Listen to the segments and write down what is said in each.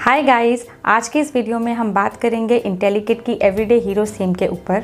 Hi guys, आज की इस वीडियो में हम बात करेंगे इंटेलिकिट की एवरीडे हीरोज़ थीम के ऊपर।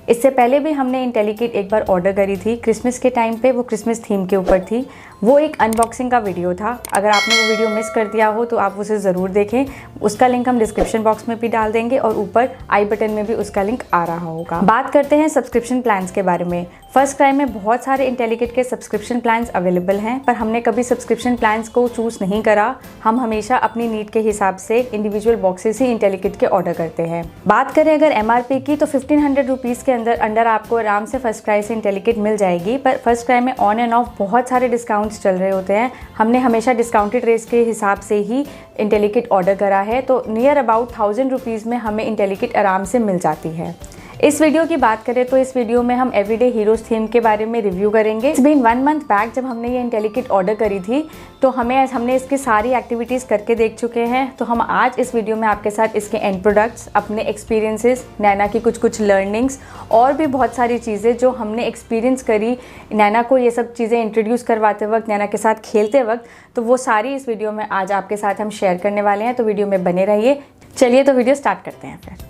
इससे पहले भी हमने इंटेलिकिट एक बार ऑर्डर करी थी क्रिसमस के टाइम पे। वो क्रिसमस थीम के ऊपर थी। वो एक अनबॉक्सिंग का वीडियो था। अगर आपने वो वीडियो मिस कर दिया हो तो आप उसे ज़रूर देखें। उसका लिंक हम डिस्क्रिप्शन बॉक्स में भी डाल देंगे और ऊपर आई बटन में भी उसका लिंक आ रहा होगा। बात करते हैं सब्सक्रिप्शन प्लान्स के बारे में। फर्स्ट क्राई में बहुत सारे इंटेलिकिट के सब्सक्रिप्शन प्लान्स अवेलेबल हैं, पर हमने कभी सब्सक्रिप्शन प्लान्स को चूज़ नहीं करा। हम हमेशा अपनी नीड के हिसाब से इंडिविजुअल बॉक्सेस ही इंटेलिकिट के ऑर्डर करते हैं। बात करें अगर MRP की, तो 1500 रुपीज़ के अंदर आपको आराम से फर्स्ट क्राई से इंटेलिकिट मिल जाएगी। पर फर्स्ट क्राई में ऑन एंड ऑफ बहुत सारे डिस्काउंट्स चल रहे होते हैं। हमने हमेशा डिस्काउंटेड रेट्स के हिसाब से ही इंटेलिकिट ऑर्डर करा है, तो नियर अबाउट 1000 रुपीज़ में हमें इंटेलिकिट आराम से मिल जाती है। इस वीडियो की बात करें तो इस वीडियो में हम एवरीडे हीरोज़ थीम के बारे में रिव्यू करेंगे। इट्स बीन 1 मंथ बैक जब हमने ये इंटेलिकिट ऑर्डर करी थी, तो हमने इसकी सारी एक्टिविटीज़ करके देख चुके हैं। तो हम आज इस वीडियो में आपके साथ इसके एंड प्रोडक्ट्स, अपने एक्सपीरियंसेस, नैना की कुछ लर्निंग्स और भी बहुत सारी चीज़ें जो हमने एक्सपीरियंस करी नैना को ये सब चीज़ें इंट्रोड्यूस करवाते वक्त, नैना के साथ खेलते वक्त, तो वो सारी इस वीडियो में आज आपके साथ हम शेयर करने वाले हैं। तो वीडियो में बने रहिए। चलिए तो वीडियो स्टार्ट करते हैं। फिर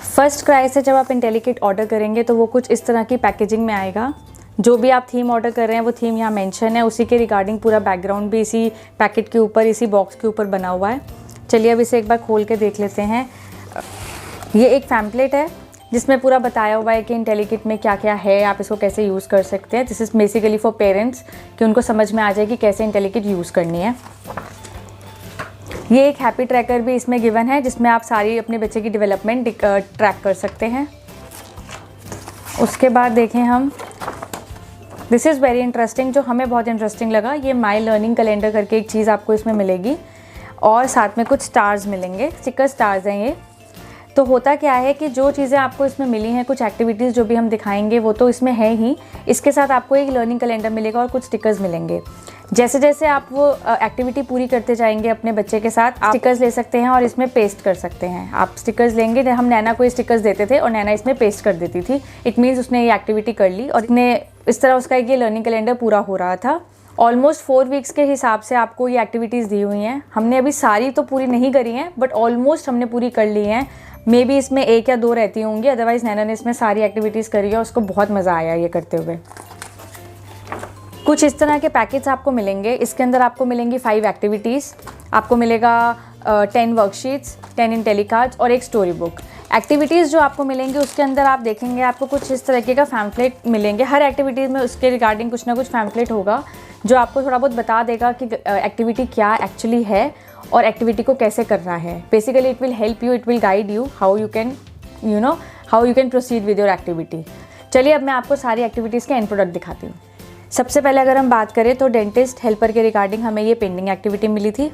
फर्स्ट क्राई से जब आप इंटेलिकिट ऑर्डर करेंगे तो वो कुछ इस तरह की पैकेजिंग में आएगा। जो भी आप थीम ऑर्डर कर रहे हैं वो थीम यहाँ मेंशन है, उसी के रिगार्डिंग पूरा बैकग्राउंड भी इसी पैकेट के ऊपर, इसी बॉक्स के ऊपर बना हुआ है। चलिए अब इसे एक बार खोल के देख लेते हैं। ये एक पैम्पलेट है जिसमें पूरा बताया हुआ है कि इंटेलिकिट में क्या क्या है, आप इसको कैसे यूज़ कर सकते हैं। This is basically for parents, कि उनको समझ में आ जाए कि कैसे इंटेलिकिट यूज़ करनी है। ये एक हैप्पी ट्रैकर भी इसमें गिवन है, जिसमें आप सारी अपने बच्चे की डेवलपमेंट ट्रैक कर सकते हैं। उसके बाद देखें हम, दिस इज़ वेरी इंटरेस्टिंग, जो हमें बहुत इंटरेस्टिंग लगा। ये माई लर्निंग कैलेंडर करके एक चीज़ आपको इसमें मिलेगी और साथ में कुछ स्टार्स मिलेंगे, स्टिकर स्टार्स हैं ये। तो होता क्या है कि जो चीज़ें आपको इसमें मिली हैं, कुछ एक्टिविटीज़ जो भी हम दिखाएंगे वो तो इसमें है ही, इसके साथ आपको एक लर्निंग कैलेंडर मिलेगा और कुछ स्टिकर्स मिलेंगे। जैसे जैसे आप वो एक्टिविटी पूरी करते जाएंगे अपने बच्चे के साथ, आप स्टिकर्स ले सकते हैं और इसमें पेस्ट कर सकते हैं। आप स्टिकर्स लेंगे, हम नैना को ये स्टिकर्स देते थे और नैना इसमें पेस्ट कर देती थी। इट मीन्स उसने ये एक्टिविटी कर ली और इस तरह उसका ये लर्निंग कैलेंडर पूरा हो रहा था। ऑलमोस्ट 4 वीक्स के हिसाब से आपको ये एक्टिविटीज़ दी हुई हैं। हमने अभी सारी तो पूरी नहीं करी हैं, बट ऑलमोस्ट हमने पूरी कर ली हैं। मे बी इसमें 1 या 2 रहती होंगी, अदरवाइज़ नैना ने इसमें सारी एक्टिविटीज़ करी है। उसको बहुत मज़ा आया ये करते हुए। कुछ इस तरह के पैकेट्स आपको मिलेंगे। इसके अंदर आपको मिलेंगी 5 एक्टिविटीज़, आपको मिलेगा 10 वर्कशीट्स, 10 इंटेलिकार्ड्स और एक स्टोरी बुक। एक्टिविटीज़ जो आपको मिलेंगी उसके अंदर आप देखेंगे आपको कुछ इस तरीके का पैम्फलेट मिलेंगे। हर एक्टिविटीज़ में उसके रिगार्डिंग कुछ ना कुछ पैम्फलेट होगा जो आपको थोड़ा बहुत बता देगा कि एक्टिविटी क्या एक्चुअली है और एक्टिविटी को कैसे करना है। Basically it will help you, it will guide you how you can proceed with your activity. चलिए अब मैं आपको सारी एक्टिविटीज़ के एंड प्रोडक्ट दिखाती हूँ। सबसे पहले अगर हम बात करें तो डेंटिस्ट हेल्पर के रिगार्डिंग हमें ये पेंडिंग एक्टिविटी मिली थी।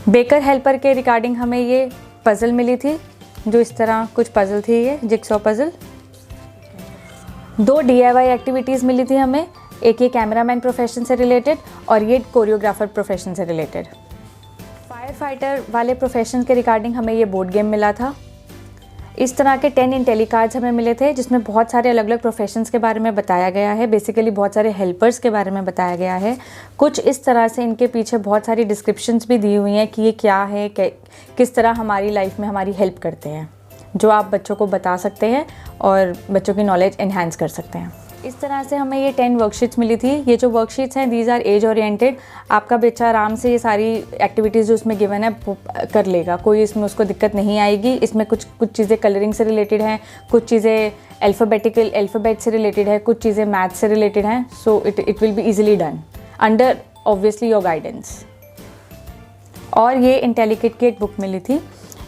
बेकर हेल्पर के रिगार्डिंग हमें ये पज़ल मिली थी, जो इस तरह कुछ पज़ल थी, ये जिक्सॉ पज़ल। 2 DIY एक्टिविटीज़ मिली थी हमें, एक ये कैमरामैन प्रोफेशन से रिलेटेड और ये कोरियोग्राफर प्रोफेशन से रिलेटेड। फायर फाइटर वाले प्रोफेशन के रिगार्डिंग हमें ये बोर्ड गेम मिला था। इस तरह के 10 इंटेलिकार्ड्स हमें मिले थे, जिसमें बहुत सारे अलग अलग प्रोफेशंस के बारे में बताया गया है। बेसिकली बहुत सारे हेल्पर्स के बारे में बताया गया है। कुछ इस तरह से इनके पीछे बहुत सारी डिस्क्रिप्शंस भी दी हुई हैं कि ये क्या है, किस तरह हमारी लाइफ में हमारी हेल्प करते हैं, जो आप बच्चों को बता सकते हैं और बच्चों की नॉलेज इन्हांस कर सकते हैं। इस तरह से हमें ये 10 वर्कशीट्स मिली थी। ये जो वर्कशीट्स हैं, दीज आर एज ओरिएंटेड। आपका बच्चा आराम से ये सारी एक्टिविटीज़ जो उसमें गिवन है कर लेगा, कोई इसमें उसको दिक्कत नहीं आएगी। इसमें कुछ चीज़ें कलरिंग से रिलेटेड हैं, कुछ चीज़ें अल्फ़ाबेट से रिलेटेड है, कुछ चीज़ें मैथ से रिलेटेड हैं। So it will be easily done under obviously your guidance. और ये इंटेलिकिट की एक बुक मिली थी।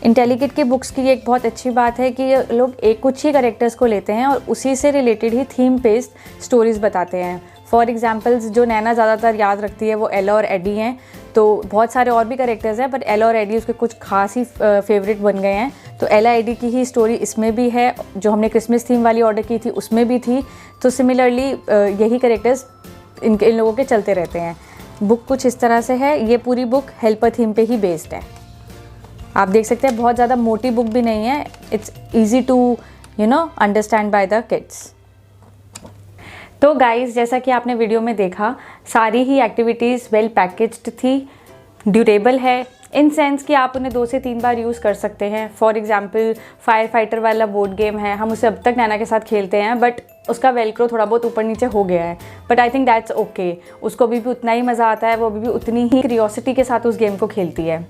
इंटेलिकिट की बुक्स की एक बहुत अच्छी बात है कि ये लोग कुछ ही कैरेक्टर्स को लेते हैं और उसी से रिलेटेड ही थीम बेस्ड स्टोरीज़ बताते हैं। फॉर एग्जांपल्स, जो नैना ज़्यादातर याद रखती है वो एला और एडी हैं। तो बहुत सारे और भी कैरेक्टर्स हैं, बट एला और एडी उसके कुछ खास ही फेवरेट बन गए हैं। तो एला एडी की ही स्टोरी इसमें भी है, जो हमने क्रिसमस थीम वाली ऑर्डर की थी उसमें भी थी। तो सिमिलरली यही कैरेक्टर्स इन लोगों के चलते रहते हैं। बुक कुछ इस तरह से है। ये पूरी बुक हेल्पर थीम पे ही बेस्ड है। आप देख सकते हैं बहुत ज़्यादा मोटी बुक भी नहीं है। It's easy to understand by the kids. तो गाइस, जैसा कि आपने वीडियो में देखा, सारी ही एक्टिविटीज़ वेल पैकेज्ड थी, ड्यूरेबल है, इन सेंस कि आप उन्हें 2 से 3 बार यूज़ कर सकते हैं। फॉर एग्जांपल फायर फाइटर वाला बोर्ड गेम है, हम उसे अब तक नैना के साथ खेलते हैं, बट उसका वेलक्रो थोड़ा बहुत ऊपर नीचे हो गया है, but I think that's okay. उसको अभी भी उतना ही मज़ा आता है, वो अभी भी उतनी ही क्यूरियोसिटी के साथ उस गेम को खेलती है।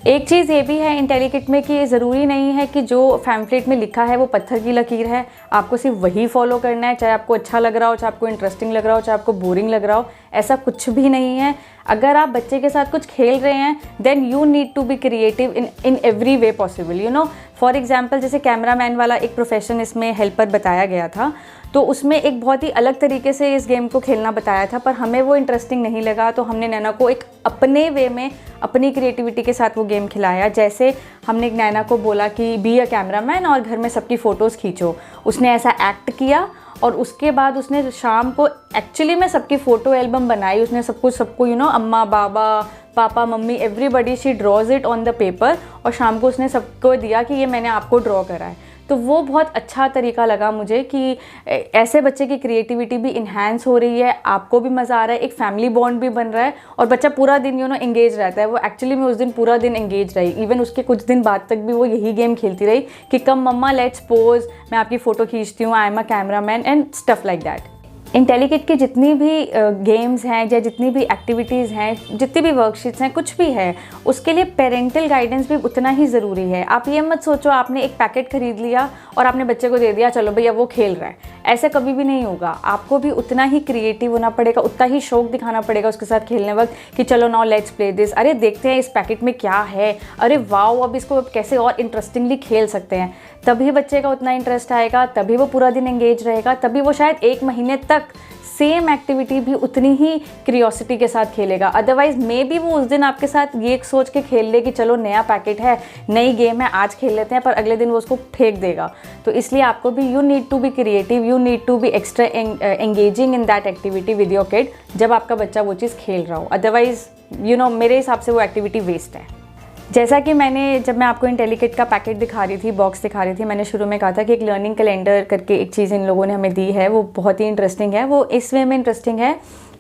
एक चीज़ ये भी है इंटेलिकिट में कि ज़रूरी नहीं है कि जो पैम्फलेट में लिखा है वो पत्थर की लकीर है, आपको सिर्फ वही फॉलो करना है, चाहे आपको अच्छा लग रहा हो, चाहे आपको इंटरेस्टिंग लग रहा हो, चाहे आपको बोरिंग लग रहा हो, ऐसा कुछ भी नहीं है। अगर आप बच्चे के साथ कुछ खेल रहे हैं then you need to be creative in every way possible, you know. For example जैसे कैमरामैन वाला एक प्रोफेशन इसमें हेल्पर बताया गया था, तो उसमें एक बहुत ही अलग तरीके से इस गेम को खेलना बताया था, पर हमें वो इंटरेस्टिंग नहीं लगा, तो हमने नैना को एक अपने वे में अपनी क्रिएटिविटी के साथ वो गेम खिलाया। जैसे हमने नैना को बोला कि बी अ कैमरामैन और घर में सबकी फ़ोटोज़ खींचो, उसने ऐसा एक्ट किया और उसके बाद उसने शाम को एक्चुअली में सबकी फ़ोटो एल्बम बनाई। उसने सबको यू नो अम्मा बाबा पापा मम्मी everybody she draws it on the paper और शाम को उसने सबको दिया कि ये मैंने आपको ड्रॉ करा है। तो वो बहुत अच्छा तरीका लगा मुझे कि ऐसे बच्चे की क्रिएटिविटी भी इन्हांस हो रही है, आपको भी मज़ा आ रहा है, एक फैमिली बॉन्ड भी बन रहा है और बच्चा पूरा दिन यू नो एंगेज रहता है। वो एक्चुअली में उस दिन पूरा दिन एंगेज रही, इवन उसके कुछ दिन बाद तक भी वो यही गेम खेलती रही कि कम मम्मा लेट्स पोज, मैं आपकी फ़ोटो खींचती हूँ, I am a cameraman and stuff like that. Intellikit की जितनी भी गेम्स हैं या जितनी भी एक्टिविटीज़ हैं, जितनी भी वर्कशीट्स हैं, कुछ भी है, उसके लिए पेरेंटल गाइडेंस भी उतना ही ज़रूरी है। आप ये मत सोचो आपने एक पैकेट खरीद लिया और आपने बच्चे को दे दिया चलो भैया वो खेल रहा है, ऐसा कभी भी नहीं होगा। आपको भी उतना ही क्रिएटिव होना पड़ेगा, उतना ही शौक दिखाना पड़ेगा उसके साथ खेलने वक्त कि चलो नाउ लेट्स प्ले दिस, अरे देखते हैं इस पैकेट में क्या है, अरे वाओ अब इसको कैसे और इंटरेस्टिंगली खेल सकते हैं। तभी बच्चे का उतना इंटरेस्ट आएगा, तभी वो पूरा दिन एंगेज रहेगा, तभी वो शायद 1 महीने तक सेम एक्टिविटी भी उतनी ही क्यूरियोसिटी के साथ खेलेगा। अदरवाइज मे बी वो उस दिन आपके साथ ये सोच के खेल ले कि चलो नया पैकेट है, नई गेम है, आज खेल लेते हैं, पर अगले दिन वो उसको फेंक देगा। तो इसलिए आपको भी you need to be creative, you need to be extra engaging in that activity with your kid जब आपका बच्चा वो चीज़ खेल रहा हो। अदरवाइज यू नो मेरे हिसाब से वो एक्टिविटी वेस्ट है। जैसा कि जब मैं आपको इंटेलिकिट का पैकेट दिखा रही थी, बॉक्स दिखा रही थी, मैंने शुरू में कहा था कि एक लर्निंग कैलेंडर करके एक चीज़ इन लोगों ने हमें दी है, वो बहुत ही इंटरेस्टिंग है। वो इस वे में इंटरेस्टिंग है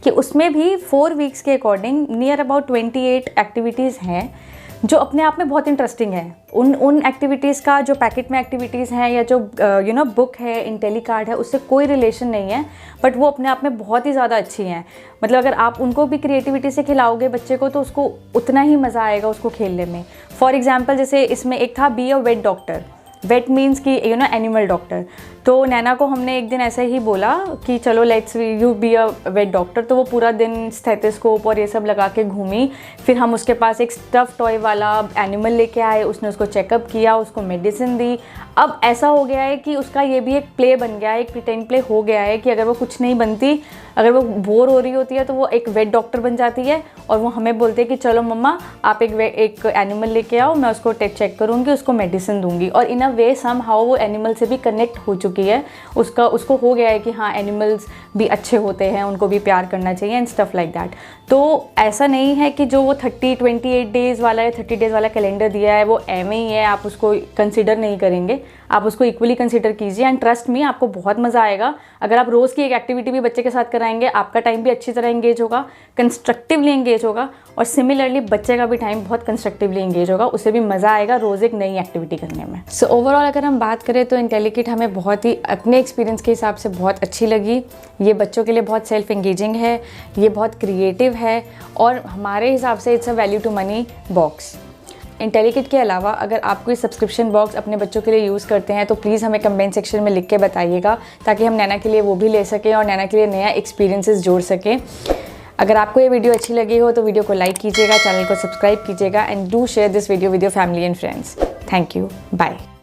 कि उसमें भी 4 वीक्स के अकॉर्डिंग नियर अबाउट 28 एक्टिविटीज़ हैं जो अपने आप में बहुत इंटरेस्टिंग है। उन एक्टिविटीज़ का जो पैकेट में एक्टिविटीज़ हैं या जो यू नो बुक है, इंटेलिकार्ड है, उससे कोई रिलेशन नहीं है, बट वो अपने आप में बहुत ही ज़्यादा अच्छी हैं। मतलब अगर आप उनको भी क्रिएटिविटी से खिलाओगे बच्चे को तो उसको उतना ही मज़ा आएगा उसको खेलने में। फॉर एग्जाम्पल जैसे इसमें एक था be a vet doctor, vet means कि यू नो एनिमल डॉक्टर। तो नैना को हमने एक दिन ऐसे ही बोला कि चलो let's you be a vet doctor, तो वो पूरा दिन स्टेथोस्कोप और ये सब लगा के घूमी। फिर हम उसके पास एक स्टफ टॉय वाला एनिमल लेके आए, उसने उसको चेकअप किया, उसको मेडिसिन दी। अब ऐसा हो गया है कि उसका ये भी एक प्ले बन गया है, एक प्रिटेंड प्ले हो गया है कि अगर वो कुछ नहीं बनती, अगर वो बोर हो रही होती है तो वो एक वेट डॉक्टर बन जाती है और वो हमें बोलते हैं कि चलो मम्मा आप एक एनिमल लेके आओ, मैं उसको चेक करूँगी, उसको मेडिसिन दूंगी। और इन अ वे सम हाउ वो एनिमल से भी कनेक्ट हो चुकी है, उसको हो गया है कि हाँ एनिमल्स भी अच्छे होते हैं, उनको भी प्यार करना चाहिए एंड स्टफ लाइक दैट। तो ऐसा नहीं है कि जो वो 28 डेज़ वाला या 30 डेज़ वाला कैलेंडर दिया है वो एवं ही है, आप उसको कंसिडर नहीं करेंगे, आप उसको इक्वली कंसिडर कीजिए एंड ट्रस्ट मी आपको बहुत मज़ा आएगा। अगर आप रोज़ की एक एक्टिविटी भी बच्चे के साथ कराएंगे, आपका टाइम भी अच्छी तरह एंगेज होगा, कंस्ट्रक्टिवली एंगेज होगा, और सिमिलरली बच्चे का भी टाइम बहुत कंस्ट्रक्टिवली एंगेज होगा, उसे भी मज़ा आएगा रोज़ एक नई एक्टिविटी करने में। सो ओवरऑल अगर हम बात करें तो इंटेलिकिट हमें बहुत ही अपने एक्सपीरियंस के हिसाब से बहुत अच्छी लगी। ये बच्चों के लिए बहुत सेल्फ एंगेजिंग है, ये बहुत क्रिएटिव है और हमारे हिसाब से it's a value to money box. Intellikit के अलावा अगर आप कोई सब्सक्रिप्शन बॉक्स अपने बच्चों के लिए यूज़ करते हैं तो प्लीज़ हमें कमेंट सेक्शन में लिख के बताइएगा, ताकि हम नैना के लिए वो भी ले सकें और नैना के लिए नया एक्सपीरियंसेस जोड़ सकें। अगर आपको ये वीडियो अच्छी लगी हो तो वीडियो को लाइक कीजिएगा, चैनल को सब्सक्राइब कीजिएगा and do share this video with your family and friends. Thank you, bye.